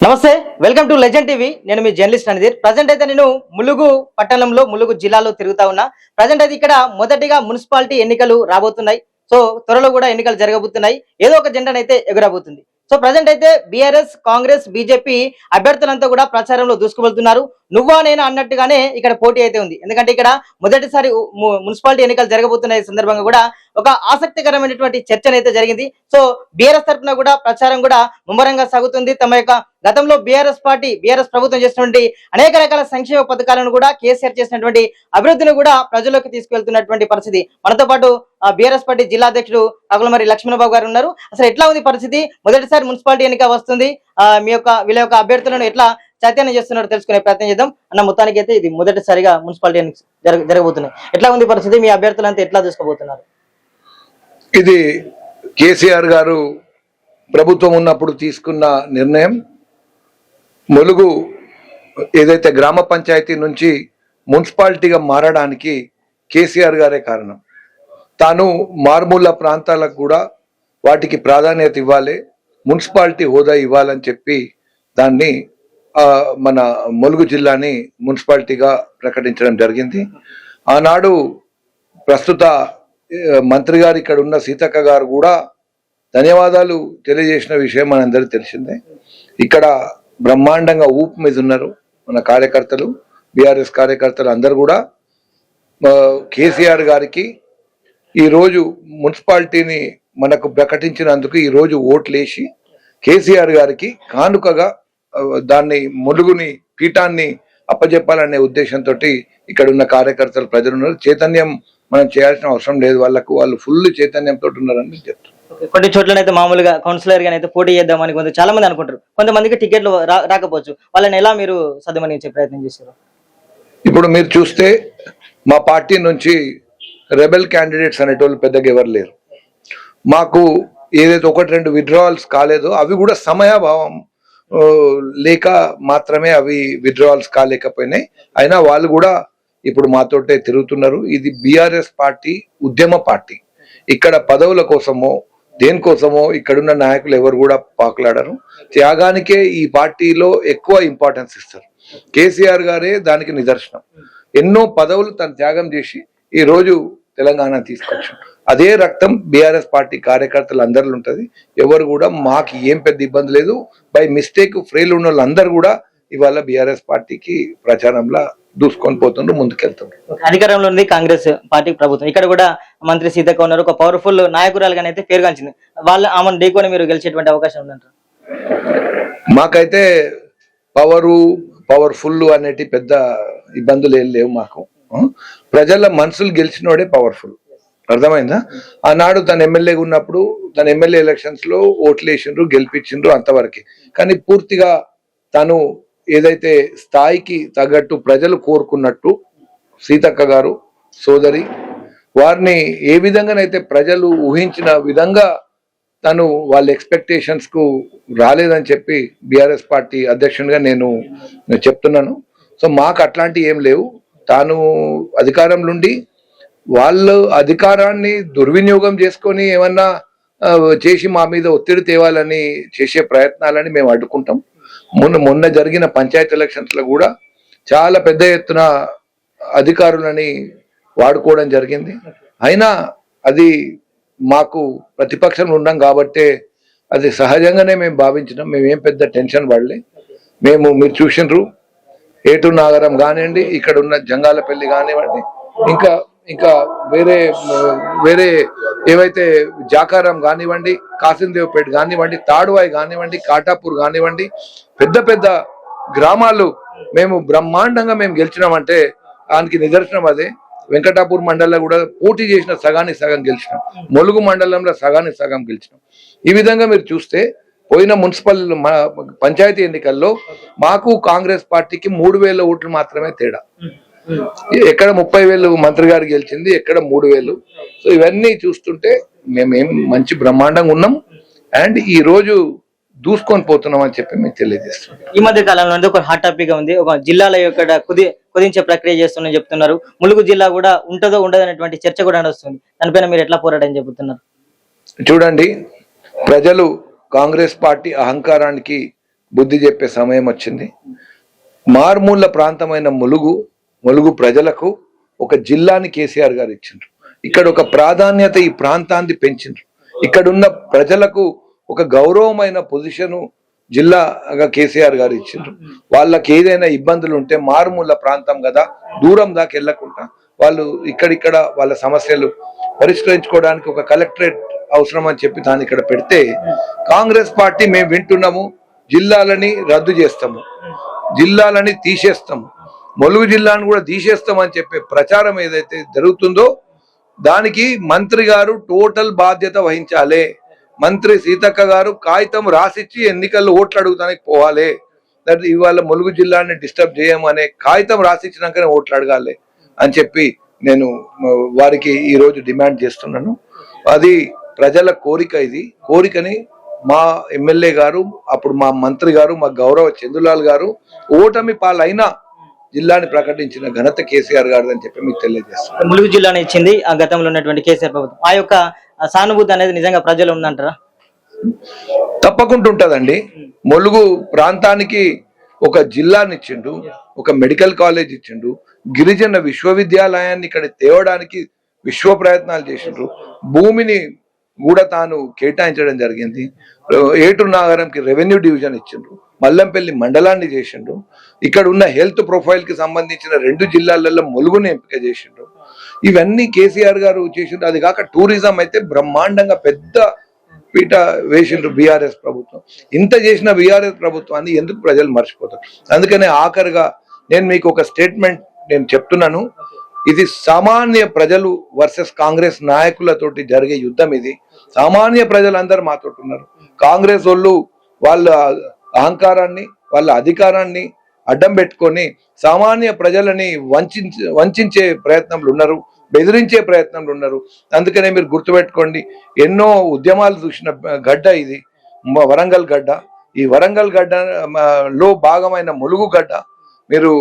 నమస్తే, welcome to legend TV. నేను మీ journalist అనిదీర్. Present అయితే నేను ములుగు పట్టణంలో ములుగు జిల్లాలో తిరుగుతా ఉన్నా. ప్రజెంట్ అయితే ఇక్కడ మొదటిగా మున్సిపాలిటీ ఎన్నికలు రాబోతున్నాయి. సో త్వరలో కూడా ఎన్నికలు జరగబోతున్నాయి. ఏదో ఒక జెండాను అయితే ఎగురబోతుంది. సో ప్రజెంట్ అయితే బీఆర్ఎస్, కాంగ్రెస్, బీజేపీ అభ్యర్థులంతా కూడా ప్రచారంలో దూసుకువెళ్తున్నారు. నువ్వా నేనా అన్నట్టుగానే ఇక్కడ పోటీ అయితే ఉంది. ఎందుకంటే ఇక్కడ మొదటిసారి మున్సిపాలిటీ ఎన్నికలు జరగబోతున్న సందర్భంగా కూడా ఒక ఆసక్తికరమైనటువంటి చర్చనైతే జరిగింది. సో బీఆర్ఎస్ తరఫున కూడా ప్రచారం కూడా ముమ్మరంగా సాగుతుంది. తమ యొక్క గతంలో బీఆర్ఎస్ ప్రభుత్వం చేసినటువంటి అనేక రకాల సంక్షేమ పథకాలను కూడా కేసీఆర్ చేసినటువంటి అభివృద్ధిని కూడా ప్రజల్లోకి తీసుకెళ్తున్నటువంటి పరిస్థితి. మనతో పాటు బీఆర్ఎస్ పార్టీ జిల్లా అధ్యక్షుడు రాగులమర్రి లక్ష్మణబాబు గారు ఉన్నారు. అసలు ఎట్లా ఉంది పరిస్థితి? మొదటిసారి మున్సిపాలిటీ ఎన్నిక వస్తుంది. వీళ్ళ యొక్క అభ్యర్థులను ఎట్లా చైతన్యం చేస్తున్నారో తెలుసుకునే ప్రయత్నం చేద్దాం. అన్న, మొత్తానికి అయితే ఇది మొదటిసారిగా మున్సిపాలిటీ ఎన్నిక జరగబోతున్నాయి. ఎట్లా ఉంది పరిస్థితి? మీ అభ్యర్థులంతా ఎట్లా తీసుకోబోతున్నారు? ఇది కేసీఆర్ గారు ప్రభుత్వం ఉన్నప్పుడు తీసుకున్న నిర్ణయం. ములుగు ఏదైతే గ్రామ పంచాయతీ నుంచి మున్సిపాలిటీగా మారడానికి కేసీఆర్ గారే కారణం. తాను మారుమూల ప్రాంతాలకు కూడా వాటికి ప్రాధాన్యత ఇవ్వాలి, మున్సిపాలిటీ హోదా ఇవ్వాలని చెప్పి దాన్ని మన ములుగు జిల్లాని మున్సిపాలిటీగా ప్రకటించడం జరిగింది. ఆనాడు ప్రస్తుత మంత్రి గారు ఇక్కడ ఉన్న సీతక్క గారు కూడా ధన్యవాదాలు తెలియజేసిన విషయం మనందరికీ తెలిసిందే. ఇక్కడ బ్రహ్మాండంగా ఊపు మీద ఉన్నారు మన కార్యకర్తలు, బీఆర్ఎస్ కార్యకర్తలు అందరు కూడా కేసీఆర్ గారికి ఈరోజు మున్సిపాలిటీని మనకు ప్రకటించినందుకు ఈరోజు ఓట్లేసి కేసీఆర్ గారికి కానుకగా దాన్ని ములుగుని పీఠాన్ని అప్పజెప్పాలనే ఉద్దేశంతో ఇక్కడ ఉన్న కార్యకర్తలు ప్రజలు ఉన్నారు. చైతన్యం మనం చేయాల్సిన అవసరం లేదు, వాళ్ళు ఫుల్ చైతన్యంతో ఉన్నారని చెప్తారు. కొన్ని చోట్లనైతే మామూలుగా కౌన్సిలర్ గానైతే పోటీ చేద్దామని చాలా మంది అనుకుంటారు. కొంతమందికి టికెట్లు రాకపోవచ్చు. వాళ్ళని ఎలా మీరు సద్దుమణించే ప్రయత్నం చేశారు? ఇప్పుడు మీరు చూస్తే మా పార్టీ నుంచి రెబెల్ క్యాండిడేట్స్ అనేటోళ్ళు పెద్దగా ఎవరు లేరు. మాకు ఏదైతే 1-2 విత్డ్రావల్స్ కాలేదో అవి కూడా సమయాభావం లేక మాత్రమే అవి విత్డ్రావల్స్ కాలేకపోయినాయి. అయినా వాళ్ళు కూడా ఇప్పుడు మాతోటే తిరుగుతున్నారు. ఇది బీఆర్ఎస్ పార్టీ ఉద్యమ పార్టీ. ఇక్కడ పదవుల కోసమో దేనికోసమో ఇక్కడున్న నాయకులు ఎవరు కూడా పాకులాడరు. త్యాగానికే ఈ పార్టీలో ఎక్కువ ఇంపార్టెన్స్ ఇస్తారు. కేసీఆర్ గారే దానికి నిదర్శనం. ఎన్నో పదవులు తను త్యాగం చేసి ఈ రోజు తెలంగాణ తీసుకొచ్చారు. అదే రక్తం బీఆర్ఎస్ పార్టీ కార్యకర్తలు అందరిలో ఉంటది. ఎవరు కూడా మాకు ఏం పెద్ద ఇబ్బంది లేదు. బై మిస్టేక్ ఫ్రెయిల్ ఉన్న వాళ్ళందరూ కూడా ఇవాళ బీఆర్ఎస్ పార్టీకి ప్రచారంలో దూసుకొని పోతుండ్రు, ముందుకెళ్తుండ్రు. అధికారంలో ఉంది కాంగ్రెస్ పార్టీ ప్రభుత్వం. ఇక్కడ కూడా మంత్రి సీతక్క ఉన్నారు, ఒక పవర్ఫుల్ నాయకురాలుగానే అయితే పేరుగాంచింది. ఆమెను ఢీకొని మీరు గెలిచేటువంటి అవకాశం ఉందంటారు? మాకైతే పవర్ఫుల్ అనేటి పెద్ద ఇబ్బందులు ఏం లేవు. మాకు ప్రజల మనసులు గెలిచినోడే పవర్ఫుల్. అర్థమైందా? ఆనాడు తన ఎమ్మెల్యేగా ఉన్నప్పుడు తన ఎమ్మెల్యే ఎలక్షన్స్ లో ఓట్లు వేసిండ్రు, గెలిపించిండ్రు, అంతవరకే. కానీ పూర్తిగా తను ఏదైతే స్థాయికి తగ్గట్టు ప్రజలు కోరుకున్నట్టు సీతక్క గారు సోదరి వారిని ఏ విధంగానైతే ప్రజలు ఊహించిన విధంగా తను వాళ్ళ ఎక్స్పెక్టేషన్స్ కు రాలేదని చెప్పి బీఆర్ఎస్ పార్టీ అధ్యక్షునిగా నేను చెప్తున్నాను. సో మాకు అట్లాంటి ఏం లేవు. తాను అధికారంలో ఉండి వాళ్ళు అధికారాన్ని దుర్వినియోగం చేసుకొని ఏమన్నా చేసి మా మీద ఒత్తిడి తేవాలని చేసే ప్రయత్నాలని మేము అడ్డుకుంటాం. మొన్న జరిగిన పంచాయతీ ఎలక్షన్స్ లో కూడా చాలా పెద్ద ఎత్తున అధికారులని వాడుకోవడం జరిగింది. అయినా అది మాకు ప్రతిపక్షంలో ఉన్నాం కాబట్టే అది సహజంగానే మేము భావించినాం. మేమేం పెద్ద టెన్షన్ పడలే. మీరు చూసినారు ఏటూరు నాగరం కానివ్వండి, ఇక్కడ ఉన్న జంగాలపల్లి కానివ్వండి, ఇంకా వేరే ఏవైతే జాకారం కానివ్వండి, కాసిందేవ్పేట కానివ్వండి, తాడువాయి కానివ్వండి, కాటాపూర్ కానివ్వండి, పెద్ద గ్రామాలు మేము బ్రహ్మాండంగా మేము గెలిచినామంటే దానికి నిదర్శనం అదే. వెంకటాపూర్ మండలంలో కూడా పోటీ చేసిన సగానికి సగం గెలిచినాం. ములుగు మండలంలో సగానికి సగం గెలిచినాం. ఈ విధంగా మీరు చూస్తే పోయిన మున్సిపల్ పంచాయతీ ఎన్నికల్లో మాకు కాంగ్రెస్ పార్టీకి 3,000 ఓట్లు మాత్రమే తేడా. ఎక్కడ 30,000 మంత్రి గారు గెలిచింది, ఎక్కడ 3,000. సో ఇవన్నీ చూస్తుంటే మేమేం మంచి బ్రహ్మాండంగా ఉన్నాం అండ్ ఈ రోజు దూసుకొని పోతున్నాం అని చెప్పి మీకు తెలియజేస్తున్నాం. ఈ మధ్య కాలంలో ఒక హాట్ టాపిక్ గా ఉంది. ఒక జిల్లాల యొక్క కుదించే ప్రక్రియ చేస్తున్నా చెప్తున్నారు. ములుగు జిల్లా కూడా ఉంటుందో ఉండదు అనేటువంటి చర్చ కూడా నడుస్తుంది. దానిపైన మీరు ఎట్లా పోరాటం చెబుతున్నారు? చూడండి, ప్రజలు కాంగ్రెస్ పార్టీ అహంకారానికి బుద్ధి చెప్పే సమయం వచ్చింది. మారుమూల ప్రాంతమైన ములుగు ప్రజలకు ఒక జిల్లాని కేసీఆర్ గారు ఇచ్చిండ్రు. ఇక్కడ ఒక ప్రాధాన్యత ఈ ప్రాంతాన్ని పెంచిండ్రు. ఇక్కడ ఉన్న ప్రజలకు ఒక గౌరవమైన పొజిషను జిల్లాగా కేసీఆర్ గారు ఇచ్చిండ్రు. వాళ్ళకి ఏదైనా ఇబ్బందులు ఉంటే మారుమూల ప్రాంతం కదా, దూరం దాకా వెళ్ళకుండా వాళ్ళు ఇక్కడిక్కడ వాళ్ళ సమస్యలు పరిష్కరించుకోవడానికి ఒక కలెక్టరేట్ అవసరం అని చెప్పి దాన్ని ఇక్కడ పెడితే, కాంగ్రెస్ పార్టీ మేము వింటున్నాము జిల్లాలని రద్దు చేస్తాము, జిల్లాలని తీసేస్తాము, ములుగు జిల్లాను కూడా తీసేస్తామని చెప్పే ప్రచారం ఏదైతే జరుగుతుందో దానికి మంత్రి గారు టోటల్ బాధ్యత వహించాలి. మంత్రి సీతక్క గారు కాగితం రాసిచ్చి ఎన్నికల్లో ఓట్లు అడుగుతానికి పోవాలి. ఇవాళ ములుగు జిల్లాని డిస్టర్బ్ చేయమనే కాగితం రాసిచ్చినాకనే ఓట్లు అడగాలి అని చెప్పి నేను వారికి ఈరోజు డిమాండ్ చేస్తున్నాను. అది ప్రజల కోరిక. ఇది కోరికని మా ఎమ్మెల్యే గారు, అప్పుడు మా మంత్రి గారు, మా గౌరవ చందులాల్ గారు ఓటమి పాలైన జిల్లాని ప్రకటించిన ఘనత కేసీఆర్ గారు అని చెప్పి మీకు తెలియజేస్తాను. ములుగు జిల్లాని ఇచ్చింది ఆ గతంలో ఉన్నటువంటి కేసీఆర్ ప్రభుత్వం. ఆ యొక్క సానుభూతి అనేది నిజంగా ప్రజలు ఉందంటారా? తప్పకుండా ఉంటదండి. ములుగు ప్రాంతానికి ఒక జిల్లాని ఇచ్చిండు, ఒక మెడికల్ కాలేజ్ ఇచ్చిండు, గిరిజన విశ్వవిద్యాలయాన్ని ఇక్కడ తేవడానికి విశ్వ ప్రయత్నాలు చేసిండ్రు, భూమిని కూడా తాను కేటాయించడం జరిగింది, ఏటూరు నాగరంకి రెవెన్యూ డివిజన్ ఇచ్చిండ్రు, మల్లంపల్లి మండలాన్ని చేసిండు, ఇక్కడ ఉన్న హెల్త్ ప్రొఫైల్ కి సంబంధించిన 2 జిల్లాలలో ములుగుని ఎంపిక చేసిండు. ఇవన్నీ కేసీఆర్ గారు చేసిండ్రు. అది కాక టూరిజం అయితే బ్రహ్మాండంగా పెద్ద పీట వేసిండ్రు బీఆర్ఎస్ ప్రభుత్వం. ఇంత చేసిన బీఆర్ఎస్ ప్రభుత్వాన్ని ఎందుకు ప్రజలు మర్చిపోతారు? అందుకనే ఆఖరిగా నేను మీకు ఒక స్టేట్మెంట్ నేను చెప్తున్నాను. ఇది సామాన్య ప్రజలు వర్సెస్ కాంగ్రెస్ నాయకులతోటి జరిగే యుద్ధం. ఇది సామాన్య ప్రజలందరూ మాతో ఉన్నారు. కాంగ్రెస్ వాళ్ళు వాళ్ళ అహంకారాన్ని, వాళ్ళ అధికారాన్ని అడ్డం పెట్టుకొని సామాన్య ప్రజలని వంచే ప్రయత్నంలో ఉన్నారు, బెదిరించే ప్రయత్నంలో ఉన్నారు. అందుకనే మీరు గుర్తుపెట్టుకోండి, ఎన్నో ఉద్యమాలు చూసిన గడ్డ ఇది వరంగల్ గడ్డ. ఈ వరంగల్ గడ్డలో భాగమైన ములుగు గడ్డ మీరు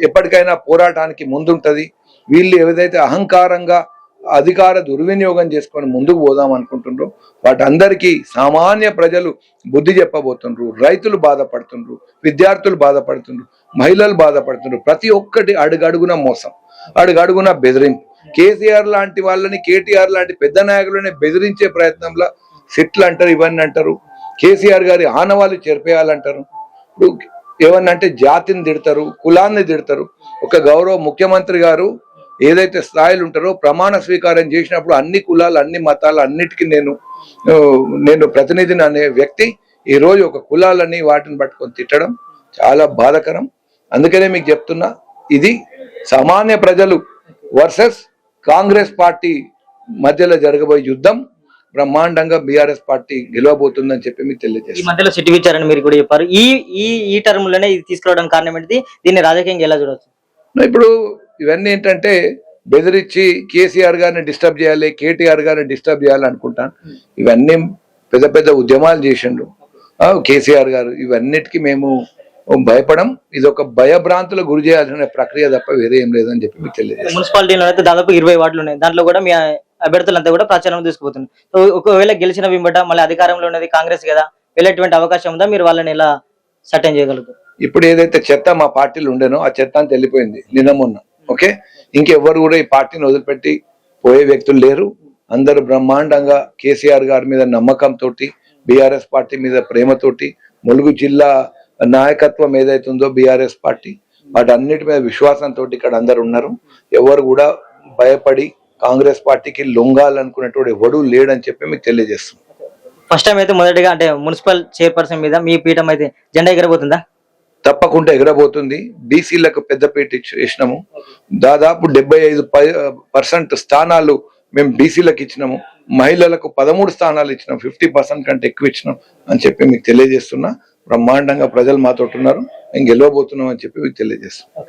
ఎప్పటికైనా పోరాటానికి ముందుంటది. వీళ్ళు ఏదైతే అహంకారంగా అధికార దుర్వినియోగం చేసుకొని ముందుకు పోదాం అనుకుంటుండ్రు, వాటందరికీ సామాన్య ప్రజలు బుద్ధి చెప్పబోతుండ్రు. రైతులు బాధపడుతుండ్రు, విద్యార్థులు బాధపడుతుండ్రు, మహిళలు బాధపడుతుండ్రు. ప్రతి ఒక్కటి అడుగడుగున మోసం, అడుగడుగున బెదిరింపు. కేసీఆర్ లాంటి వాళ్ళని, కేటీఆర్ లాంటి పెద్ద నాయకులని బెదిరించే ప్రయత్నంలో సిట్లు అంటారు, ఇవన్నీ అంటారు. కేసీఆర్ గారి ఆనవాళ్ళు చెరిపేయాలంటారు. ఇప్పుడు ఏమన్నా అంటే జాతిని తిడతారు, కులాన్ని తిడతారు. ఒక గౌరవ ముఖ్యమంత్రి గారు ఏదైతే స్థాయిలు ఉంటారో ప్రమాణ స్వీకారం చేసినప్పుడు అన్ని కులాలు, అన్ని మతాలు, అన్నిటికీ నేను ప్రతినిధిని అనే వ్యక్తి ఈ రోజు ఒక కులాలని వాటిని పట్టుకొని తిట్టడం చాలా బాధాకరం. అందుకనే మీకు చెప్తున్నా, ఇది సామాన్య ప్రజలు వర్సెస్ కాంగ్రెస్ పార్టీ మధ్యలో జరగబోయే యుద్ధం. బ్రహ్మాండంగా బీఆర్ఎస్ పార్టీ గెలవబోతుందని చెప్పి మీకు తెలియజేస్తారు. ఈ మధ్యలో సిట్ ఇచ్చారని మీరు కూడా చెప్పారు. ఈ టర్మ్ లోనే ఇది తీసుకురావడానికి కారణం ఏంటిది? దీన్ని రాజకీయంగా ఎలా చూడవచ్చు? ఇప్పుడు ఇవన్నీ ఏంటంటే బెదిరించి కేసీఆర్ గారిని డిస్టర్బ్ చేయాలి, కేటీఆర్ గారిని డిస్టర్బ్ చేయాలి అనుకుంటాను. ఇవన్నీ పెద్ద పెద్ద ఉద్యమాలు చేసిండు కేసీఆర్ గారు. ఇవన్నిటికీ మేము భయపడం. ఇది ఒక భయభ్రాంతుల గురి చేయాల్సిన ప్రక్రియ తప్ప వేరే ఏం లేదని చెప్పి మీకు తెలియదు. మున్సిపాలిటీలో అయితే దాదాపు 20 వార్డులు ఉన్నాయి. దాంట్లో కూడా మీ అభ్యర్థులంతా కూడా ప్రచారం తీసుకుపోతున్నారు. సో ఒకవేళ గెలిచిన వింబట మళ్ళీ అధికారంలో ఉన్నది కాంగ్రెస్ కదా, వెళ్ళేటువంటి అవకాశం ఉందా? మీరు వాళ్ళని ఎలా సటైన్ చేయగలుగుతారు? ఇప్పుడు ఏదైతే చెత్త మా పార్టీలు ఉండేనో ఆ చెత్త అంతా వెళ్ళిపోయింది నిన్న మొన్న. ఓకే, ఇంకెవ్వరు కూడా ఈ పార్టీని వదిలిపెట్టి పోయే వ్యక్తులు లేరు. అందరూ బ్రహ్మాండంగా కేసీఆర్ గారి మీద నమ్మకంతో, బీఆర్ఎస్ పార్టీ మీద ప్రేమతోటి, ములుగు జిల్లా నాయకత్వం ఏదైతుందో బీఆర్ఎస్ పార్టీ, వాటన్నిటి మీద విశ్వాసంతో ఇక్కడ అందరు ఉన్నారు. ఎవరు కూడా భయపడి కాంగ్రెస్ పార్టీకి లొంగాలనుకునేటోడు ఎవడు లేడని చెప్పి మీకు తెలియజేస్తున్నాం. ఫస్ట్ టైం అయితే మొదటిగా అంటే మున్సిపల్ చైర్పర్సన్ మీద మీ పీఠం అయితే జెండా ఎగరబోతుందా? తప్పకుండా ఎగరబోతుంది. బీసీలకు పెద్దపీట ఇచ్చినాము. దాదాపు 75% స్థానాలు మేము బీసీలకు ఇచ్చినాము. మహిళలకు 13 స్థానాలు ఇచ్చినాం. 50% కంటే ఎక్కువ ఇచ్చినాం అని చెప్పి మీకు తెలియజేస్తున్నా. బ్రహ్మాండంగా ప్రజలు మాతో ఉన్నారు. మేము గెలవబోతున్నాం అని చెప్పి మీకు తెలియజేస్తున్నాం.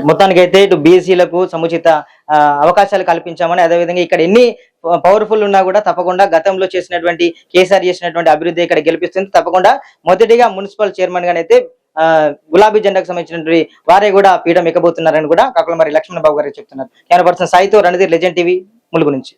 మొత్తానికి అయితే ఇటు బీసీలకు సముచిత అవకాశాలు కల్పించామని, అదేవిధంగా ఇక్కడ ఎన్ని పవర్ఫుల్ ఉన్నా కూడా తప్పకుండా గతంలో చేసినటువంటి కేసీఆర్ చేసినటువంటి అభివృద్ధి ఇక్కడ గెలిపిస్తుంది. తప్పకుండా మొదటిగా మున్సిపల్ చైర్మన్ గానైతే గులాబీ జెండాకు సంబంధించినటువంటి వారే కూడా పీఠం ఎక్కబోతున్నారని కూడా కాకులమర్రి లక్ష్మణ్ బాబు గారు చెప్తున్నారు. కెమెరా పర్సన్ సాయితో రణధీర్, లెజెండ్ టీవీ, ములుగు నుంచి.